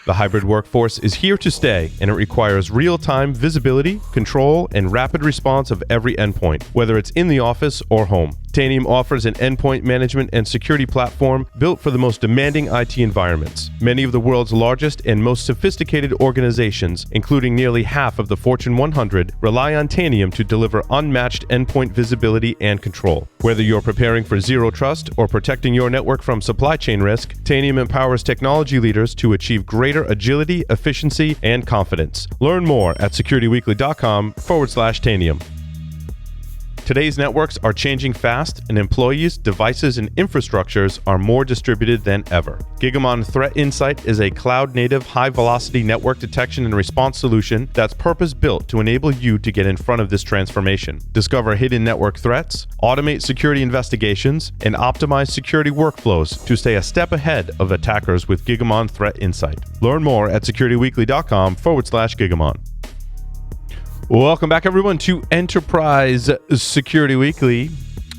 The hybrid workforce is here to stay, and it requires real-time visibility, control, and rapid response of every endpoint, whether it's in the office or home. Tanium offers an endpoint management and security platform built for the most demanding IT environments. Many of the world's largest and most sophisticated organizations, including nearly half of the Fortune 100, rely on Tanium to deliver unmatched endpoint visibility and control. Whether you're preparing for zero trust or protecting your network from supply chain risk, Tanium empowers technology leaders to achieve greater agility, efficiency, and confidence. Learn more at securityweekly.com/Tanium. Today's networks are changing fast, and employees, devices, and infrastructures are more distributed than ever. Gigamon Threat Insight is a cloud-native, high-velocity network detection and response solution that's purpose-built to enable you to get in front of this transformation. Discover hidden network threats, automate security investigations, and optimize security workflows to stay a step ahead of attackers with Gigamon Threat Insight. Learn more at securityweekly.com/Gigamon. Welcome back, everyone, to Enterprise Security Weekly.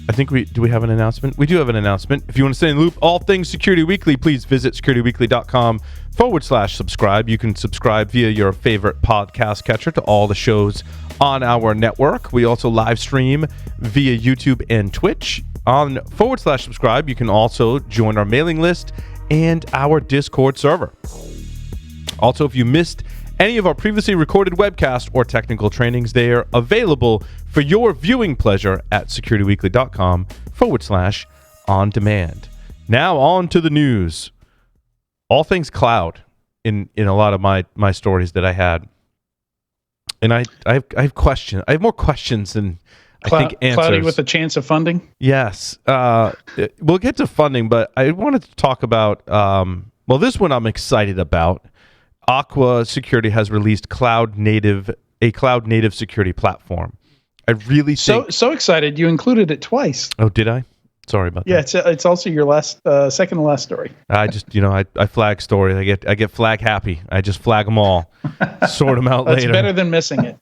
I think we have an announcement? We do have an announcement. If you want to stay in the loop, all things Security Weekly, please visit securityweekly.com/subscribe. You can subscribe via your favorite podcast catcher to all the shows on our network. We also live stream via YouTube and Twitch. On /subscribe, you can also join our mailing list and our Discord server. Also, if you missed any of our previously recorded webcasts or technical trainings, they are available for your viewing pleasure at securityweekly.com/on-demand. Now on to the news. All things cloud in a lot of my stories that I had. And I have questions. I have more questions than I think answers. Cloudy with a chance of funding? Yes. We'll get to funding, but I wanted to talk about, this one I'm excited about. Aqua Security has released a cloud-native security platform. I really think... So excited, you included it twice. Oh, did I? Sorry about that. Yeah, it's also your second to last story. I just, I flag stories. I get flag happy. I just flag them all, sort them out later. That's better than missing it.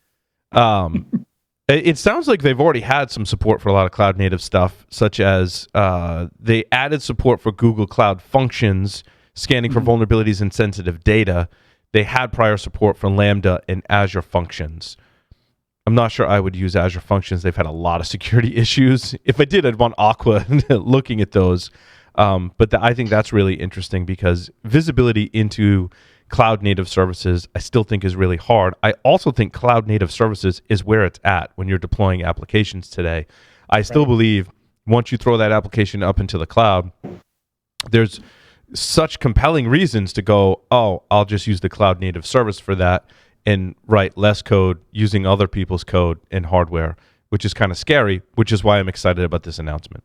It sounds like they've already had some support for a lot of cloud-native stuff, such as they added support for Google Cloud Functions, scanning for vulnerabilities in sensitive data. They had prior support for Lambda and Azure Functions. I'm not sure I would use Azure Functions. They've had a lot of security issues. If I did, I'd want Aqua looking at those. But I think that's really interesting because visibility into cloud-native services, I still think is really hard. I also think cloud-native services is where it's at when you're deploying applications today. I still believe once you throw that application up into the cloud, there's such compelling reasons to go, I'll just use the cloud native service for that and write less code using other people's code and hardware, which is kind of scary, which is why I'm excited about this announcement.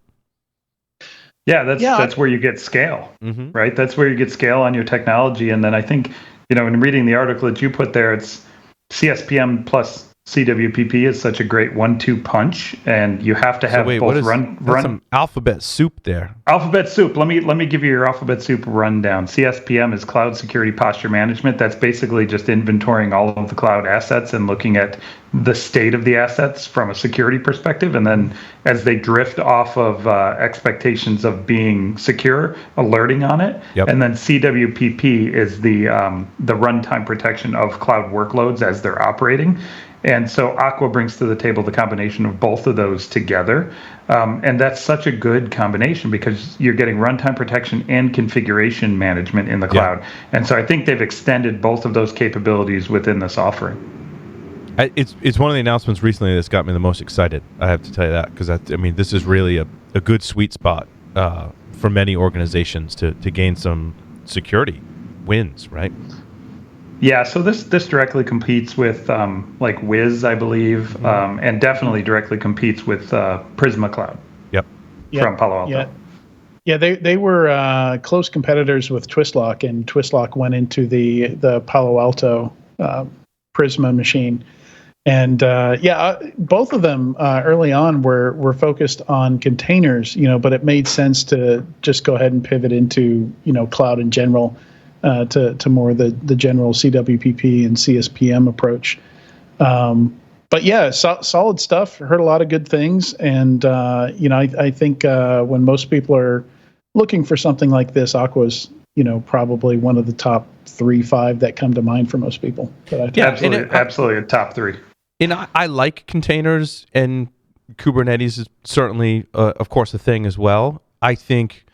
Yeah, that's where you get scale, right? That's where you get scale on your technology. And then I think, in reading the article that you put there, it's CSPM plus CWPP is such a great 1-2 punch, and you have to have both run some alphabet soup there. Alphabet soup. Let me give you your alphabet soup rundown. CSPM is Cloud Security Posture Management. That's basically just inventorying all of the cloud assets and looking at the state of the assets from a security perspective, and then as they drift off of expectations of being secure, alerting on it. Yep. And then CWPP is the runtime protection of cloud workloads as they're operating. And so Aqua brings to the table the combination of both of those together. And that's such a good combination because you're getting runtime protection and configuration management in the cloud. Yeah. And so I think they've extended both of those capabilities within this offering. It's one of the announcements recently that's got me the most excited. I have to tell you that because this is really a good sweet spot for many organizations to gain some security wins, right? Yeah, so this directly competes with like Wiz, I believe, and definitely directly competes with Prisma Cloud. Yep. From Palo Alto. Yeah, they were close competitors with Twistlock, and Twistlock went into the Palo Alto Prisma machine. And both of them early on were focused on containers, but it made sense to just go ahead and pivot into cloud in general. To more the general CWPP and CSPM approach. But yeah, solid stuff. Heard a lot of good things. And, I think when most people are looking for something like this, Aqua's, probably one of the top 3, 5 that come to mind for most people. Absolutely a top 3. And I like containers, and Kubernetes is certainly, of course, a thing as well. I think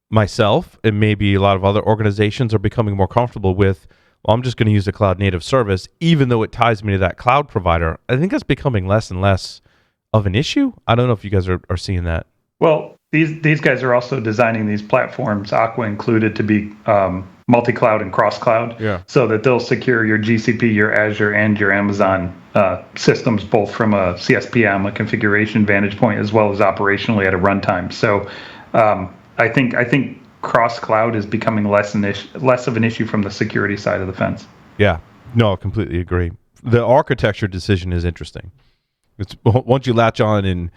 myself and maybe a lot of other organizations are becoming more comfortable with, well, I'm just going to use a cloud native service, even though it ties me to that cloud provider. I think that's becoming less and less of an issue. I don't know if you guys are seeing that. Well, these guys are also designing these platforms, Aqua included, to be multi-cloud and cross-cloud, so that they'll secure your GCP, your Azure, and your Amazon systems, both from a CSPM, a configuration vantage point, as well as operationally at a runtime. So I think cross-cloud is becoming less of an issue from the security side of the fence. Yeah, no, I completely agree. The architecture decision is interesting. It's once you latch on and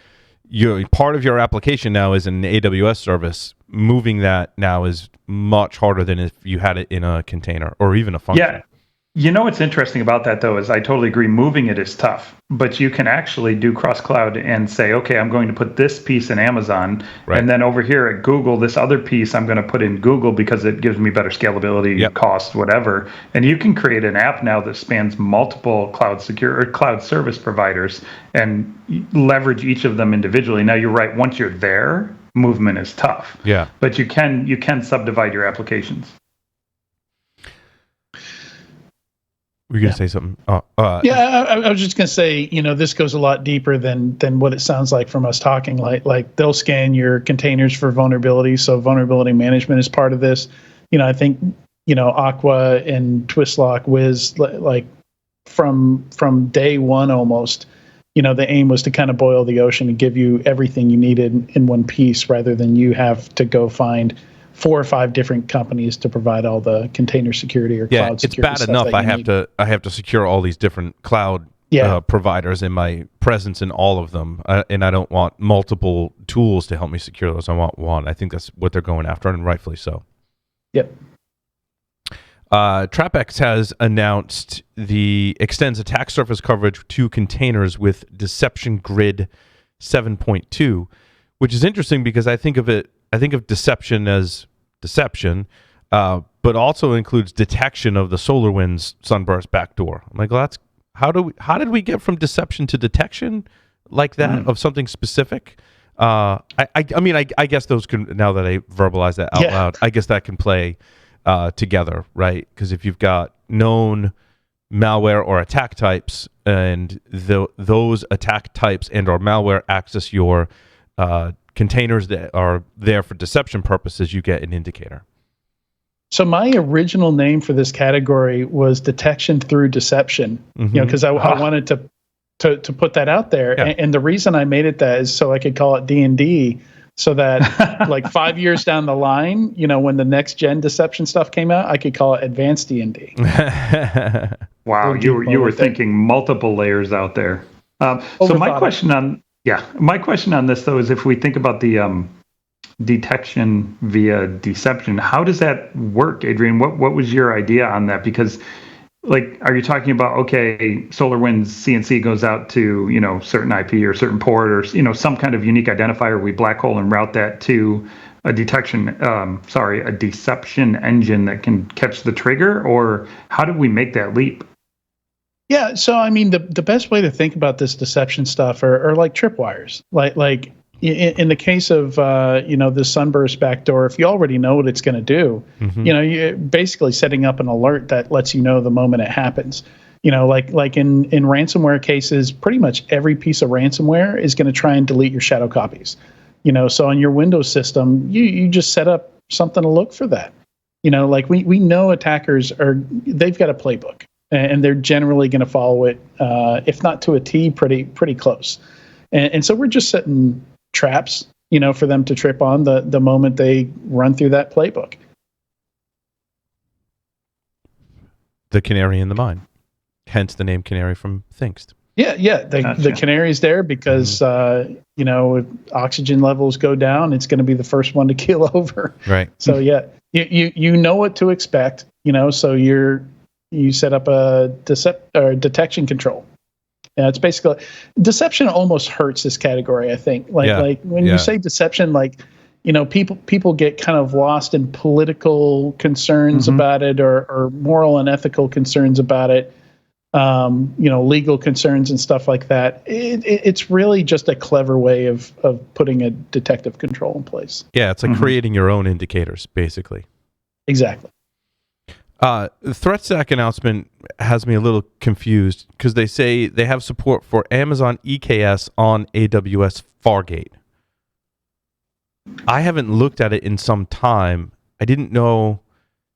part of your application now is an AWS service, moving that now is much harder than if you had it in a container or even a function. Yeah. You know what's interesting about that, though, is I totally agree. Moving it is tough, but you can actually do cross-cloud and say, okay, I'm going to put this piece in Amazon, and then over here at Google, this other piece I'm going to put in Google because it gives me better scalability, cost, whatever. And you can create an app now that spans multiple cloud service providers and leverage each of them individually. Now, you're right. Once you're there, movement is tough. Yeah. But you can subdivide your applications. Were you going to say something? I was just going to say, this goes a lot deeper than what it sounds like from us talking. Like they'll scan your containers for vulnerabilities, so vulnerability management is part of this. I think Aqua and Twistlock, Wiz, like from day one almost. The aim was to kind of boil the ocean and give you everything you needed in one piece, rather than you have to go find 4 or 5 different companies to provide all the container security or cloud security. It's bad enough I have to secure all these different cloud providers in my presence in all of them, and I don't want multiple tools to help me secure those. I want one. I think that's what they're going after, and rightfully so. Yep. TrapX has announced extends attack surface coverage to containers with DeceptionGrid 7.2, which is interesting because I think of deception as deception, but also includes detection of the SolarWinds Sunburst backdoor. I'm like, well, how did we get from deception to detection like that of something specific? I guess those can, now that I verbalize that out loud, I guess that can play together, right? Because if you've got known malware or attack types, and those attack types and or malware access your containers that are there for deception purposes, you get an indicator. So my original name for this category was detection through deception, because I wanted to put that out there. Yeah. And the reason I made it that is so I could call it D&D, so that like 5 years down the line, when the next gen deception stuff came out, I could call it advanced D&D. Wow, you were thinking multiple layers out there. So my question on this, though, is if we think about the detection via deception, how does that work, Adrian? What was your idea on that? Because, like, are you talking about, okay, SolarWinds CNC goes out to, certain IP or certain port or, some kind of unique identifier, we black hole and route that to a deception engine that can catch the trigger? Or how do we make that leap? Yeah, so I mean, the best way to think about this deception stuff are like tripwires. Like in the case of the Sunburst backdoor, if you already know what it's going to do, you're basically setting up an alert that lets you know the moment it happens. Like in ransomware cases, pretty much every piece of ransomware is going to try and delete your shadow copies. So on your Windows system, you just set up something to look for that. Like we know attackers they've got a playbook. And they're generally going to follow it, if not to a T, pretty close. And so we're just setting traps, for them to trip on the moment they run through that playbook. The canary in the mine, hence the name Canary from Thinkst. Yeah. The canary's there because if oxygen levels go down, it's going to be the first one to keel over. Right. So you know what to expect. So you set up a detection control. It's basically deception almost hurts this category, I think. Like when you say deception, like people get kind of lost in political concerns about it, or moral and ethical concerns about it. Legal concerns and stuff like that. It's really just a clever way of putting a detective control in place. Yeah, it's like creating your own indicators, basically. Exactly. The ThreatStack announcement has me a little confused because they say they have support for Amazon EKS on AWS Fargate. I haven't looked at it in some time. I didn't know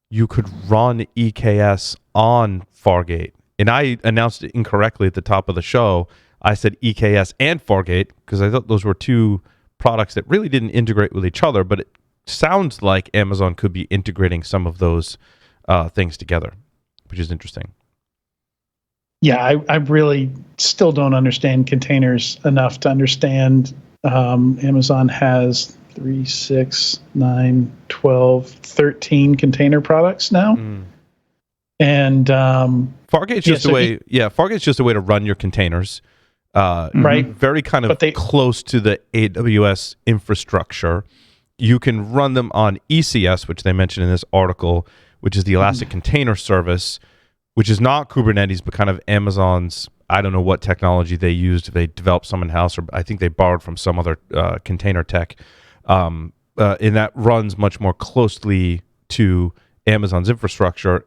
you could run EKS on Fargate. And I announced it incorrectly at the top of the show. I said EKS and Fargate because I thought those were two products that really didn't integrate with each other, but it sounds like Amazon could be integrating some of those things together, which is interesting. Yeah, I really still don't understand containers enough to understand Amazon has 3, 6, 9, 12, 13 container products now. And Fargate's just a way. Fargate's just a way to run your containers, right? Very kind of close to the AWS infrastructure. You can run them on ECS, which they mentioned in this article, which is the Elastic Container Service, which is not Kubernetes, but kind of Amazon's. I don't know what technology they used. They developed some in-house, or I think they borrowed from some other container tech, and that runs much more closely to Amazon's infrastructure.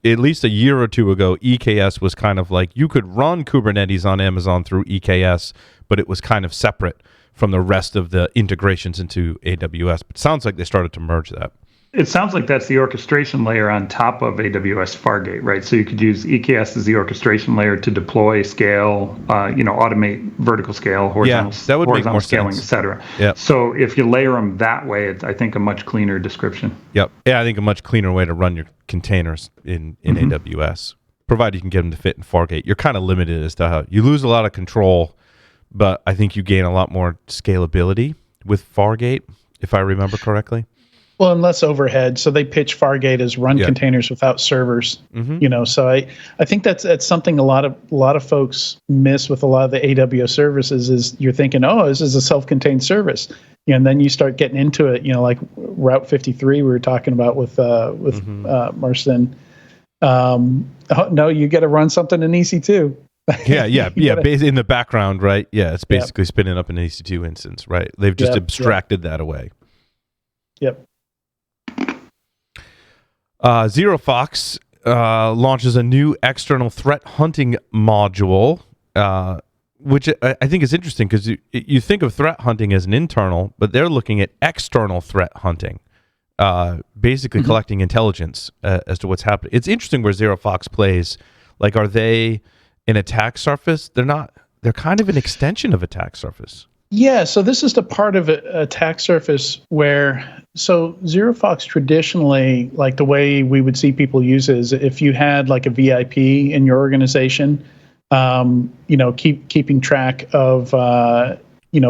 At least a year or two ago, EKS was kind of like you could run Kubernetes on Amazon through EKS, but it was kind of separate from the rest of the integrations into AWS. But it sounds like they started to merge that. It sounds like that's the orchestration layer on top of AWS Fargate, right? So you could use EKS as the orchestration layer to deploy, scale, automate vertical scale, horizontal, that would make more scaling, sense. et cetera. Yep. So if you layer them that way, it's, I think, a much cleaner description. Yep. Yeah, I think a much cleaner way to run your containers in AWS, provided you can get them to fit in Fargate. You're kind of limited as to how you lose a lot of control, but I think you gain a lot more scalability with Fargate, if I remember correctly. Well, and less overhead. So they pitch Fargate as run containers without servers. So I think that's something a lot of folks miss with a lot of the AWS services is you're thinking, oh, this is a self-contained service. And then you start getting into it, like Route 53 we were talking about with Marston. No, you got to run something in EC2. Basically in the background, right? Yeah, it's basically spinning up an EC2 instance, right? They've just abstracted that away. Yep. ZeroFox launches a new external threat hunting module, which I think is interesting because you think of threat hunting as an internal, but they're looking at external threat hunting, basically collecting intelligence as to what's happening. It's interesting where ZeroFox plays. Like, are they an attack surface? They're not. They're kind of an extension of attack surface. Yeah, so this is the part of attack surface where, so ZeroFox traditionally, like the way we would see people use it is if you had like a VIP in your organization, keeping track of,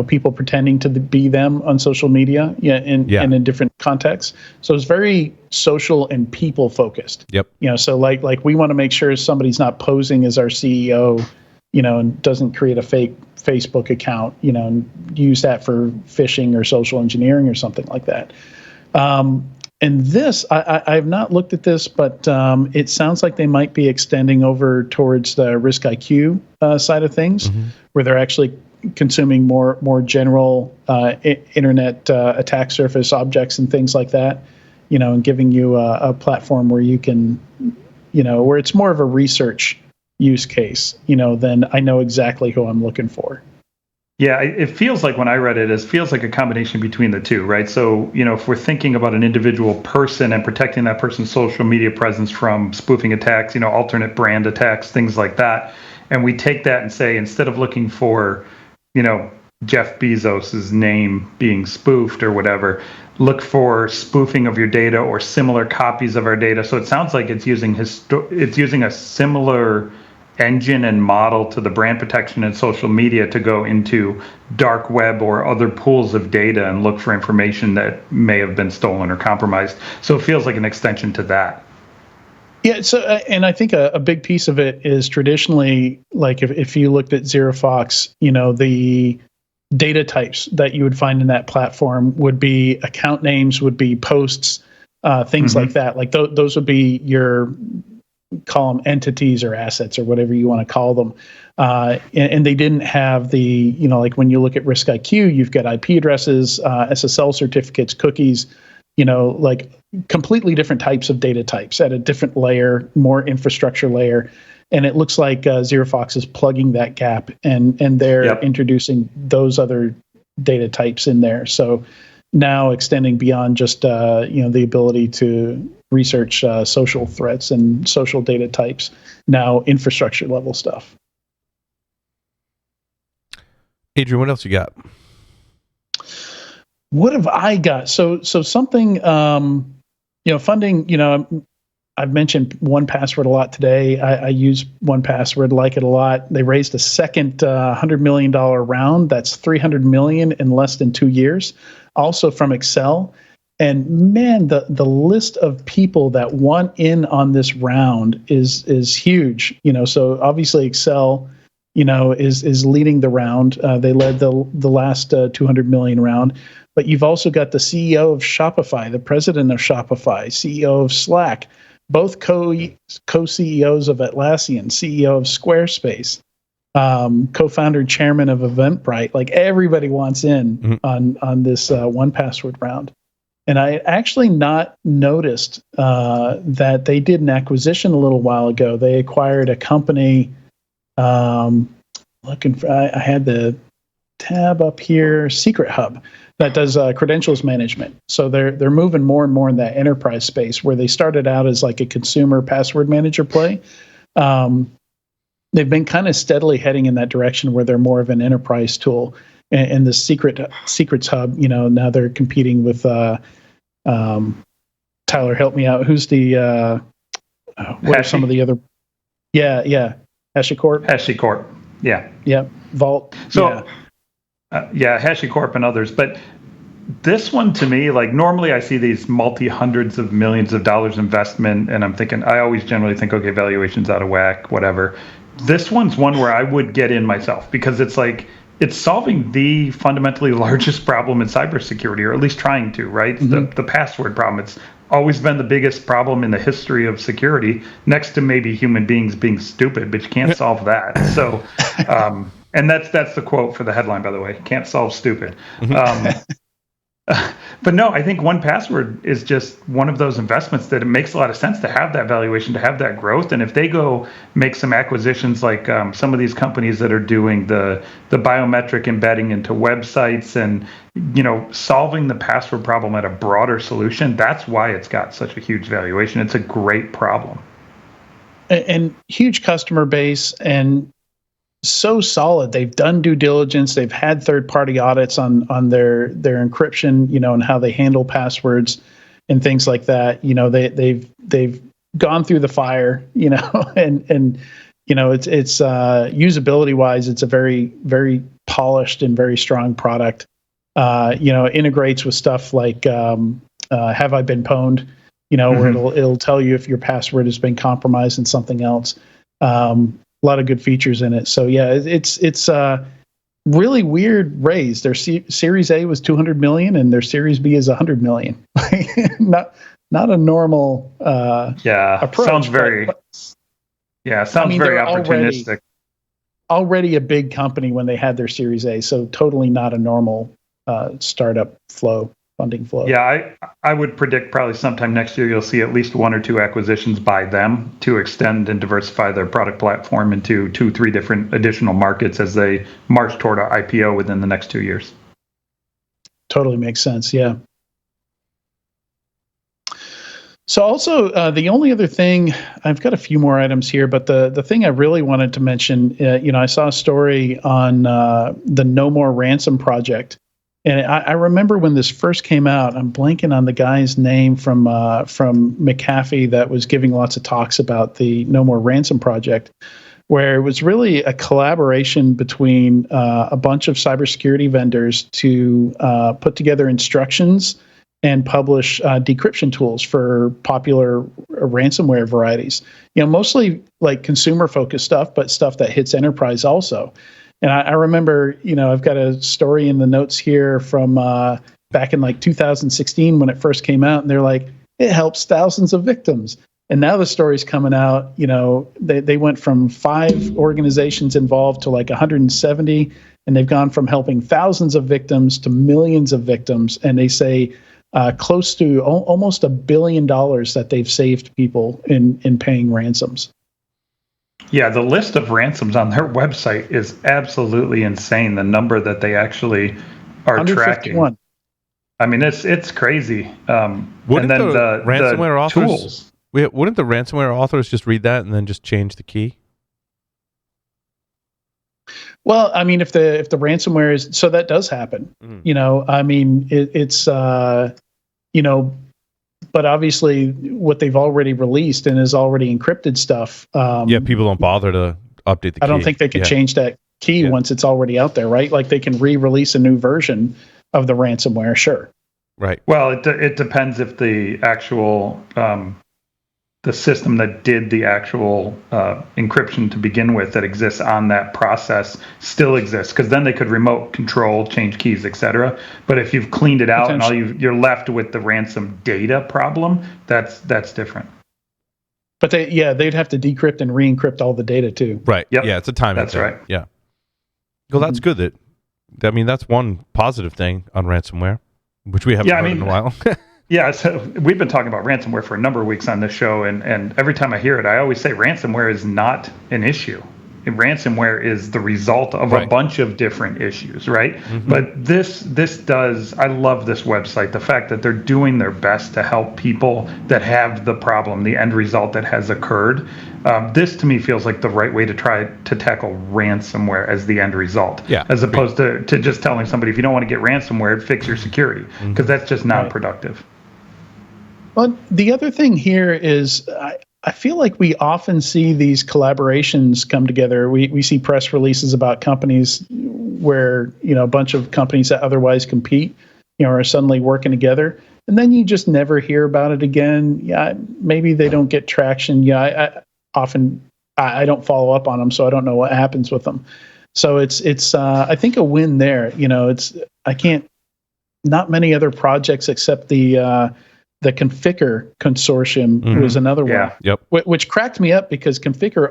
people pretending to be them on social media and in different contexts. So it's very social and people focused. Yep. So like we want to make sure somebody's not posing as our CEO, and doesn't create a fake Facebook account, and use that for phishing or social engineering or something like that. And this, I have not looked at this, but it sounds like they might be extending over towards the Risk IQ side of things, where they're actually consuming more general internet attack surface objects and things like that, and giving you a platform where you can, where it's more of a research use case, then I know exactly who I'm looking for. Yeah, it feels like when I read it, it feels like a combination between the two, right? So, if we're thinking about an individual person and protecting that person's social media presence from spoofing attacks, alternate brand attacks, things like that, and we take that and say, instead of looking for, Jeff Bezos's name being spoofed or whatever, look for spoofing of your data or similar copies of our data. So it sounds like it's using a similar engine and model to the brand protection and social media to go into dark web or other pools of data and look for information that may have been stolen or compromised. So it feels like an extension to that. Yeah, so and I think a big piece of it is traditionally, like if you looked at ZeroFox, data types that you would find in that platform would be account names, would be posts, things like that. Like those would be your, call them entities or assets or whatever you want to call them. And they didn't have the, like when you look at Risk IQ, you've got IP addresses, SSL certificates, cookies, like completely different types of data types at a different layer, more infrastructure layer. And it looks like ZeroFox is plugging that gap, and they're introducing those other data types in there. So now extending beyond just the ability to research social threats and social data types, now infrastructure level stuff. Adrian, what else you got? What have I got? So something, funding, I've mentioned 1Password a lot today. I use 1Password, like it a lot. They raised a second $100 million round. That's $300 million in less than 2 years. Also from Accel. And man, the list of people that want in on this round is huge. So obviously Accel, is leading the round. They led the last 200 million round. But you've also got the CEO of Shopify, the president of Shopify, CEO of Slack, both co-CEOs of Atlassian, CEO of Squarespace, co-founder and chairman of Eventbrite. Like everybody wants in on this 1Password round. And I actually not noticed that they did an acquisition a little while ago. They acquired a company. I had the tab up here, Secret Hub, that does credentials management. So they're moving more and more in that enterprise space, where they started out as like a consumer password manager play. They've been kind of steadily heading in that direction, where they're more of an enterprise tool. And the Secrets Hub, now they're competing with Tyler, help me out. Who's the what are some of the other? Yeah, HashiCorp. HashiCorp. Yeah. Vault. So. HashiCorp and others, but this one to me, like normally I see these multi-hundreds of millions of dollars investment, and I'm thinking, I always generally think, okay, valuation's out of whack, whatever. This one's one where I would get in myself, because it's like, it's solving the fundamentally largest problem in cybersecurity, or at least trying to, right? The password problem. It's always been the biggest problem in the history of security, next to maybe human beings being stupid, but you can't solve that. So, and that's the quote for the headline, by the way. Can't solve stupid. But no, I think 1Password is just one of those investments that it makes a lot of sense to have that valuation, to have that growth. And if they go make some acquisitions, like some of these companies that are doing the biometric embedding into websites and solving the password problem at a broader solution, that's why it's got such a huge valuation. It's a great problem. And huge customer base, and so solid. They've done due diligence. They've had third-party audits on their encryption, and how they handle passwords and things like that. They've gone through the fire, and it's usability wise, it's a very, very polished and very strong product. It integrates with stuff like Have I Been Pwned, where it'll tell you if your password has been compromised in something else. A lot of good features in it. So yeah, it's really weird raise. Their Series A was 200 million, and their Series B is 100 million. not a normal approach. Sounds very very opportunistic. Already a big company when they had their Series A, so totally not a normal startup funding flow. Yeah, I would predict probably sometime next year you'll see at least one or two acquisitions by them to extend and diversify their product platform into 2-3 different additional markets as they march toward an IPO within the next 2 years. Totally makes sense, yeah. So also, the only other thing, I've got a few more items here, but the thing I really wanted to mention, I saw a story on the No More Ransom project. And I remember when this first came out, I'm blanking on the guy's name from McAfee that was giving lots of talks about the No More Ransom project, where it was really a collaboration between a bunch of cybersecurity vendors to put together instructions and publish decryption tools for popular ransomware varieties. Mostly like consumer-focused stuff, but stuff that hits enterprise also. And I remember, I've got a story in the notes here from back in like 2016 when it first came out, and they're like, it helps thousands of victims. And now the story's coming out, they went from 5 organizations involved to like 170, and they've gone from helping thousands of victims to millions of victims. And they say close to almost $1 billion that they've saved people in paying ransoms. Yeah, the list of ransoms on their website is absolutely insane. The number that they actually are tracking. I mean, it's crazy. Wouldn't and then the ransomware authors, tools. Wouldn't the ransomware authors just read that and then just change the key? Well, I mean, if the ransomware is, so that does happen. I mean, it's but obviously what they've already released and is already encrypted stuff. People don't bother to update the key. I don't think they can change that key once it's already out there, right? Like they can re-release a new version of the ransomware, sure. Right. Well, it depends if the actual the system that did the actual encryption to begin with that exists on that process still exists, because then they could remote control, change keys, etc. But if you've cleaned it out and you're left with the ransom data problem, that's different. But they'd have to decrypt and re-encrypt all the data too. Right. Yep. Yeah, it's a timing That's thing. right. Yeah. Well, that's good. That's one positive thing on ransomware, which we haven't heard in a while. Yeah, so we've been talking about ransomware for a number of weeks on this show, and every time I hear it, I always say ransomware is not an issue. Ransomware is the result of a bunch of different issues, right? Mm-hmm. But this does, I love this website, the fact that they're doing their best to help people that have the problem, the end result that has occurred. This to me feels like the right way to try to tackle ransomware as the end result, as opposed to just telling somebody, if you don't want to get ransomware, fix your security, because that's just non-productive. Well, the other thing here is I feel like we often see these collaborations come together. We see press releases about companies where, a bunch of companies that otherwise compete, are suddenly working together. And then you just never hear about it again. Yeah, maybe they don't get traction. Yeah, I don't follow up on them, so I don't know what happens with them. So it's I think a win there. Not many other projects except the Configure consortium was another one. Yep. Which cracked me up because Configure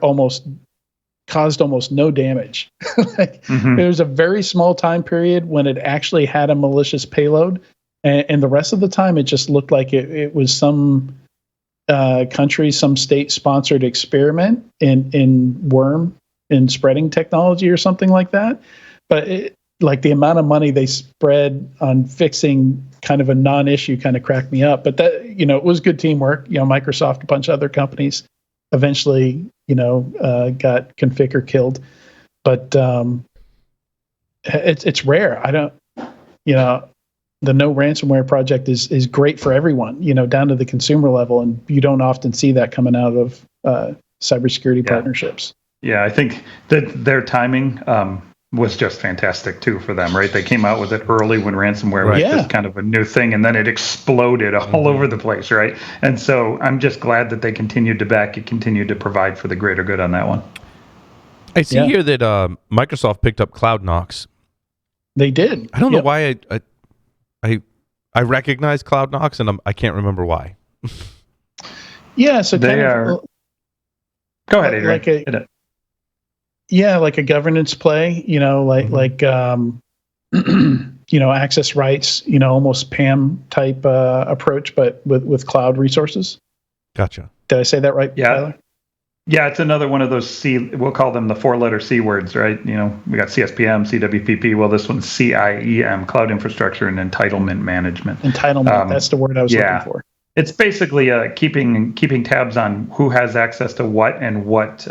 caused almost no damage. There was a very small time period when it actually had a malicious payload, and the rest of the time it just looked like it was some country, some state-sponsored experiment in spreading technology or something like that. But like the amount of money they spread on fixing kind of a non-issue kind of cracked me up. But that, it was good teamwork. Microsoft, a bunch of other companies eventually, got Configure killed. But it's rare. I don't, the No Ransomware project is great for everyone, down to the consumer level. And you don't often see that coming out of cybersecurity partnerships. Yeah, I think that their timing was just fantastic too for them, right? They came out with it early when ransomware was just kind of a new thing, and then it exploded all over the place, right? And so I'm just glad that they continued to provide for the greater good on that one. I see here that Microsoft picked up CloudKnox. They did. I don't know why I recognize CloudKnox, and I can't remember why. Yeah, so they are. Go ahead, Adrian. Like a governance play, access rights, almost PAM type approach, but with cloud resources. Gotcha. Did I say that right, Tyler? Yeah, it's another one of those we'll call them the 4-letter C words, right? We got CSPM, CWPP. Well, this one's CIEM, Cloud Infrastructure and Entitlement Management. Entitlement, that's the word I was looking for. It's basically keeping tabs on who has access to what and what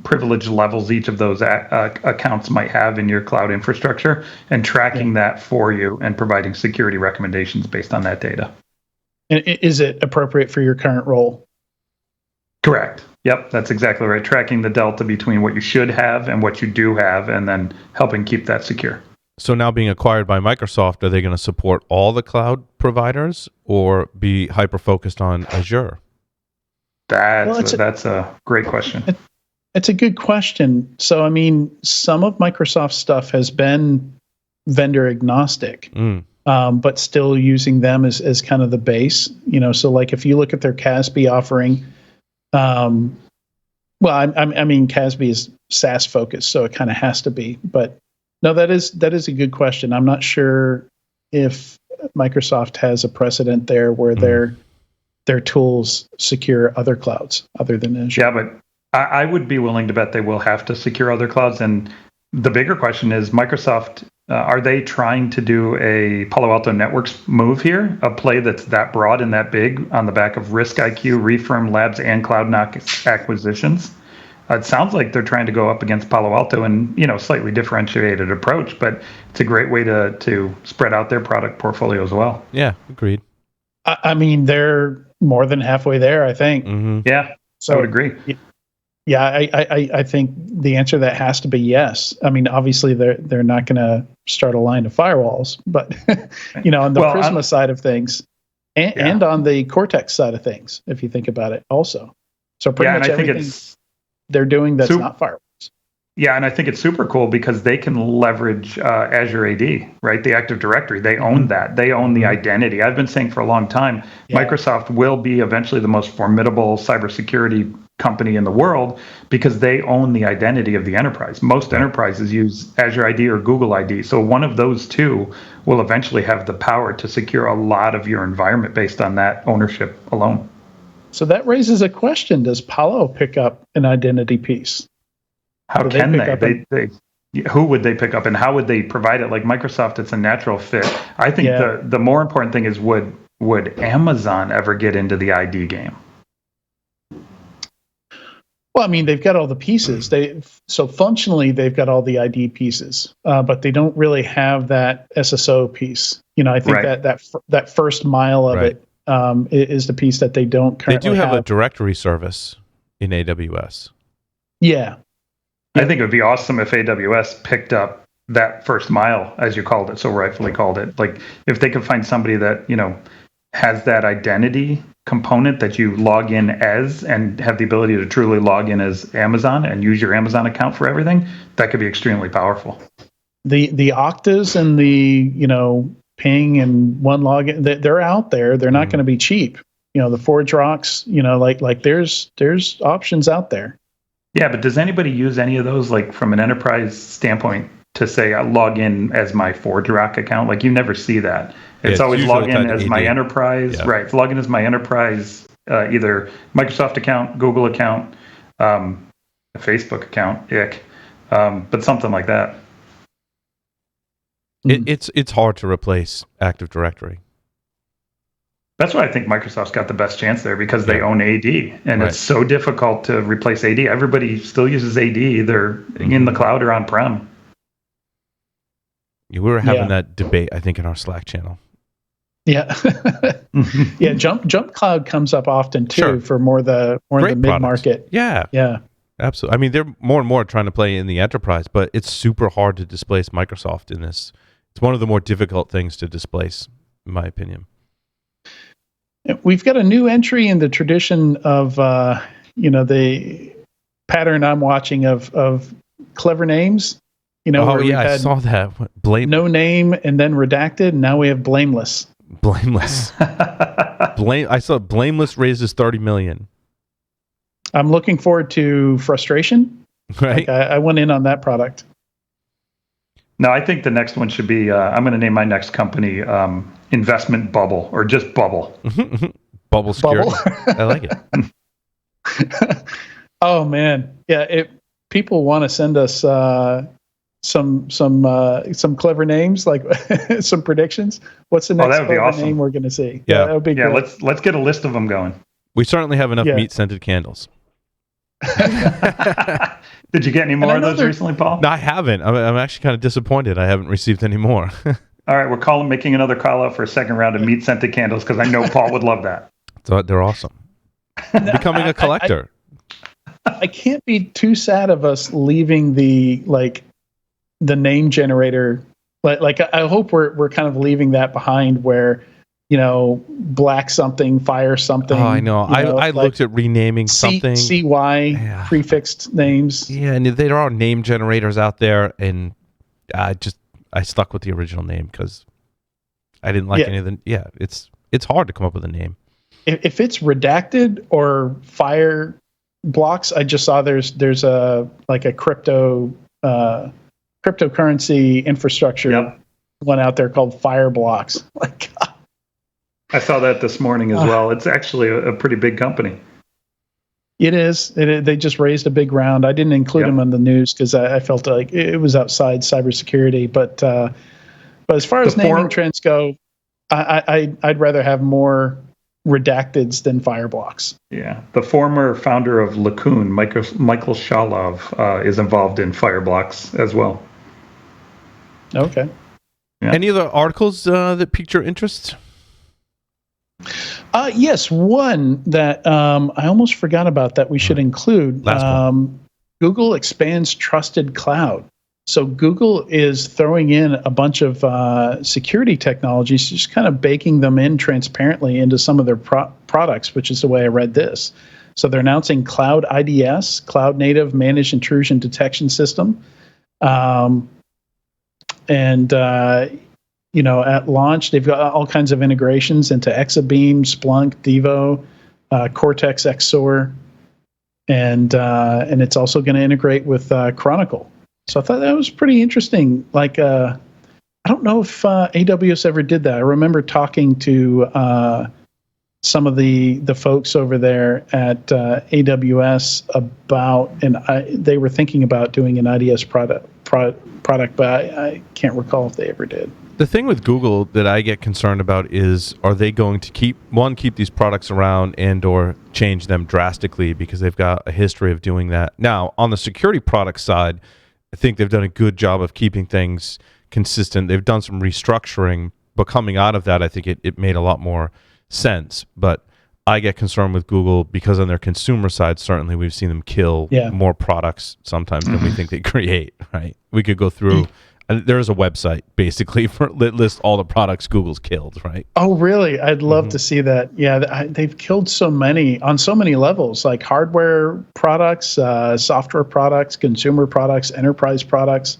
privilege levels each of those accounts might have in your cloud infrastructure, and tracking that for you and providing security recommendations based on that data. And is it appropriate for your current role? Correct. Yep, that's exactly right. Tracking the delta between what you should have and what you do have, and then helping keep that secure. So now being acquired by Microsoft, are they going to support all the cloud providers or be hyper-focused on Azure? That's a great question. It's a good question. So, I mean, some of Microsoft's stuff has been vendor agnostic, but still using them as kind of the base. So like if you look at their CASB offering, well, I mean, CASB is SaaS focused, so it kind of has to be. But no, that is a good question. I'm not sure if Microsoft has a precedent there where their tools secure other clouds other than Azure. Yeah, but I would be willing to bet they will have to secure other clouds. And the bigger question is, Microsoft, are they trying to do a Palo Alto Networks move here, a play that's that broad and that big on the back of RiskIQ, Refirm Labs, and CloudKnox acquisitions? It sounds like they're trying to go up against Palo Alto in slightly differentiated approach, but it's a great way to spread out their product portfolio as well. Yeah, agreed. I mean, they're more than halfway there, I think. Mm-hmm. Yeah, so I would agree. Yeah, I think the answer to that has to be yes. I mean, obviously they're not going to start a line of firewalls, but on the Prisma side of things, and on the Cortex side of things, if you think about it, also. So pretty much everything they're doing that's not firewalls. Yeah, and I think it's super cool because they can leverage Azure AD, right? The Active Directory. They own that. They own the identity. I've been saying for a long time, Microsoft will be eventually the most formidable cybersecurity company in the world because they own the identity of the enterprise. Most enterprises use Azure ID or Google ID. So one of those two will eventually have the power to secure a lot of your environment based on that ownership alone. So that raises a question. Does Palo pick up an identity piece? How can they? Who would they pick up, and how would they provide it? Like Microsoft, it's a natural fit. I think the more important thing is would Amazon ever get into the ID game? Well, I mean, they've got all the pieces. So functionally, they've got all the ID pieces, but they don't really have that SSO piece. I think that first mile of it is the piece that they don't currently have. They do have a directory service in AWS. Yeah. I think it would be awesome if AWS picked up that first mile, as you called it, so rightfully called it. Like if they could find somebody that, has that identity component that you log in as and have the ability to truly log in as Amazon and use your Amazon account for everything, that could be extremely powerful. The Oktas and the, ping and one login, they're out there. They're not going to be cheap. The ForgeRock's, like there's options out there. Yeah, but does anybody use any of those, like from an enterprise standpoint, to say I log in as my ForgeRock account? Like you never see that. It's always log in as my enterprise, right? It's log in as my enterprise, either Microsoft account, Google account, a Facebook account, but something like that. It's hard to replace Active Directory. That's why I think Microsoft's got the best chance there because they own AD, and it's so difficult to replace AD. Everybody still uses AD either in the cloud or on-prem. We were having that debate, I think, in our Slack channel. Yeah, yeah. Jump Cloud comes up often too for more in the mid-market. Yeah, absolutely. I mean, they're more and more trying to play in the enterprise, but it's super hard to displace Microsoft in this. It's one of the more difficult things to displace, in my opinion. We've got a new entry in the tradition of, the pattern I'm watching of clever names. I saw that. No name and then redacted. And now we have blameless. Blameless. I saw blameless raises 30 million. I'm looking forward to frustration. Right. Like I went in on that product. No, I think the next one should be, I'm going to name my next company Investment Bubble, or just Bubble. Bubble Security. I like it. Oh, man. Yeah, people want to send us some clever names, like some predictions. What's the next clever name we're going to see? Yeah, that would be great. Let's get a list of them going. We certainly have enough meat-scented candles. Did you get any more of those recently, Paul? No, I haven't. I'm actually kind of disappointed. I haven't received any more. All right, we're making another call out for a second round of meat-scented candles because I know Paul would love that. So they're awesome. Becoming a collector. I can't be too sad of us leaving the name generator. Like I hope we're kind of leaving that behind, where black something, fire something. Oh, I know. I looked at renaming something. CY prefixed names. Yeah, and there are name generators out there, and I stuck with the original name because I didn't like any of the. Yeah, it's hard to come up with a name. If it's redacted or fire blocks, I just saw there's a cryptocurrency infrastructure one out there called fire blocks. Like, I saw that this morning as well. It's actually a pretty big company. It is. They just raised a big round. I didn't include them on the news because I felt like it was outside cybersecurity. But as far as naming trends go, I'd rather have more redacteds than fireblocks. Yeah. The former founder of Lacoon, Michael Shalov, is involved in fireblocks as well. Okay. Yeah. Any other articles that piqued your interest? Yes, one that I almost forgot about that we should include. Google expands trusted cloud. So Google is throwing in a bunch of security technologies, just kind of baking them in transparently into some of their products, which is the way I read this. So they're announcing Cloud IDS, Cloud Native Managed Intrusion Detection System. At launch, they've got all kinds of integrations into Exabeam, Splunk, Devo, Cortex XSOAR, and it's also going to integrate with Chronicle. So I thought that was pretty interesting. Like, I don't know if AWS ever did that. I remember talking to some of the folks over there at AWS about, and they were thinking about doing an IDS product, but I can't recall if they ever did. The thing with Google that I get concerned about is, are they going to keep these products around and or change them drastically, because they've got a history of doing that. Now, on the security product side, I think they've done a good job of keeping things consistent. They've done some restructuring, but coming out of that, I think it made a lot more sense. But I get concerned with Google because on their consumer side, certainly we've seen them kill more products sometimes than we think they create, right? We could go through... There is a website basically that lists all the products Google's killed, right? Oh, really? I'd love to see that. Yeah, they've killed so many on so many levels, like hardware products, software products, consumer products, enterprise products.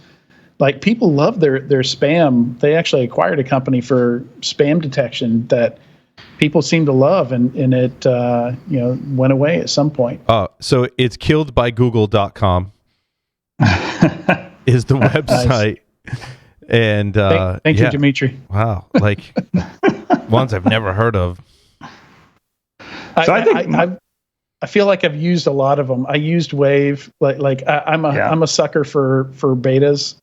Like, people love their spam. They actually acquired a company for spam detection that people seem to love, and it went away at some point. So it's killedbygoogle.com is the website. Nice. And thank you, Dimitri. Wow, like ones I've never heard of. So I feel like I've used a lot of them. I used Wave. I'm a sucker for betas,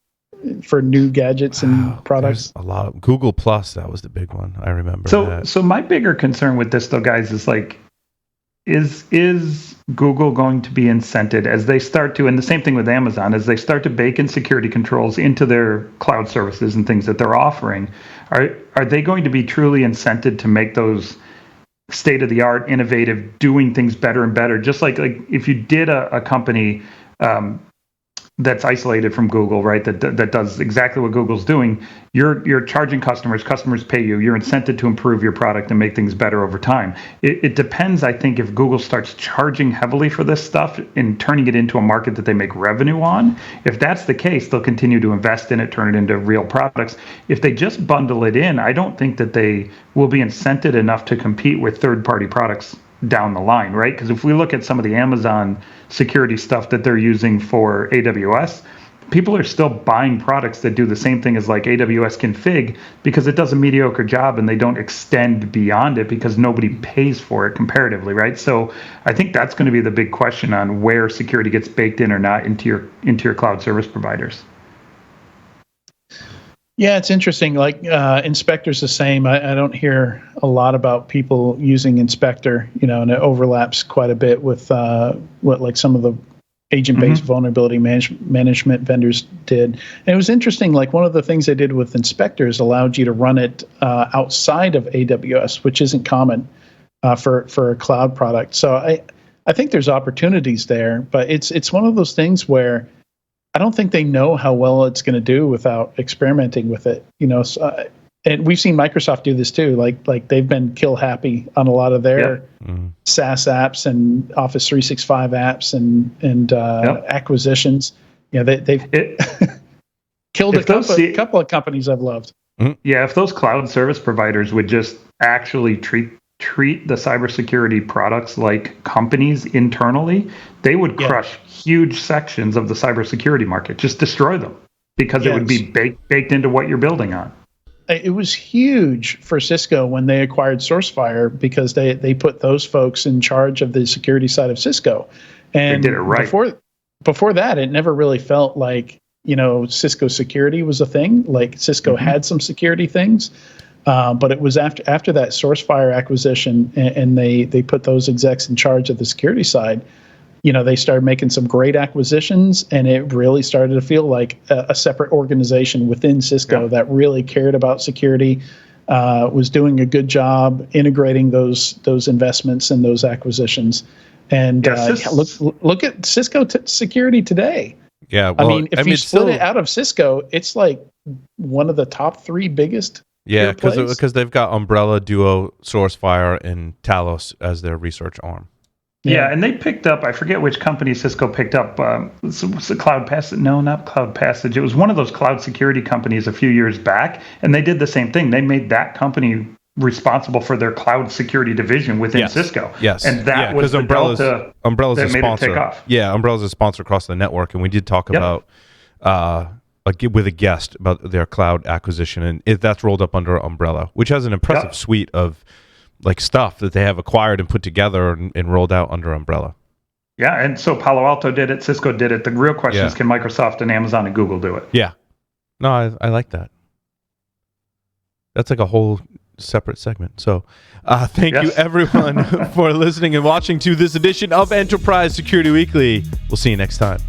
for new gadgets and products. A lot of Google Plus. That was the big one. I remember. So my bigger concern with this, though, guys, is like, is Google going to be incented as they start to, and the same thing with Amazon, as they start to bake in security controls into their cloud services and things that they're offering, are they going to be truly incented to make those state-of-the-art, innovative, doing things better and better? Just like if you did a company that's isolated from Google, right? That does exactly what Google's doing. You're charging customers pay you. You're incented to improve your product and make things better over time. It depends, I think, if Google starts charging heavily for this stuff and turning it into a market that they make revenue on. If that's the case, they'll continue to invest in it, turn it into real products. If they just bundle it in, I don't think that they will be incented enough to compete with third-party products down the line, right? Because if we look at some of the Amazon security stuff that they're using for AWS, people are still buying products that do the same thing as like AWS config, because it does a mediocre job and they don't extend beyond it because nobody pays for it comparatively, right? So I think that's going to be the big question on where security gets baked in or not into your cloud service providers. Yeah, it's interesting. Like Inspector's the same. I don't hear a lot about people using Inspector, and it overlaps quite a bit with what like some of the agent-based vulnerability management vendors did. And it was interesting. Like, one of the things they did with Inspector is allowed you to run it outside of AWS, which isn't common for a cloud product. So I think there's opportunities there, but it's one of those things where I don't think they know how well it's going to do without experimenting with it. So and we've seen Microsoft do this too. Like they've been kill happy on a lot of their SaaS apps and Office 365 apps and acquisitions. They've killed a couple of companies I've loved. Yeah, if those cloud service providers would just actually treat the cybersecurity products like companies internally, they would crush huge sections of the cybersecurity market, just destroy them, because it would be baked into what you're building on. It was huge for Cisco when they acquired SourceFire, because they put those folks in charge of the security side of Cisco. And they did it right. Before that, it never really felt like, Cisco security was a thing. Like Cisco had some security things, but it was after that SourceFire acquisition, and they put those execs in charge of the security side. They started making some great acquisitions, and it really started to feel like a separate organization within Cisco that really cared about security, was doing a good job integrating those investments and those acquisitions. And look at Cisco security today. Yeah, well, if you split it out of Cisco, it's like one of the top 3 biggest. Yeah, because they've got Umbrella, Duo, SourceFire, and Talos as their research arm. Yeah, and they picked up, I forget which company Cisco picked up, Cloud Passage. No, not Cloud Passage. It was one of those cloud security companies a few years back, and they did the same thing. They made that company responsible for their cloud security division within Cisco. Yes. And that was the Umbrella's that a made sponsor. it take off. Yeah, Umbrella's a sponsor across the network, and we did talk about with a guest about their cloud acquisition, and that's rolled up under Umbrella, which has an impressive suite of stuff that they have acquired and put together and rolled out under Umbrella. Yeah, and so Palo Alto did it, Cisco did it. The real question is, can Microsoft and Amazon and Google do it? Yeah. No, I like that. That's like a whole separate segment. So thank you everyone for listening and watching to this edition of Enterprise Security Weekly. We'll see you next time.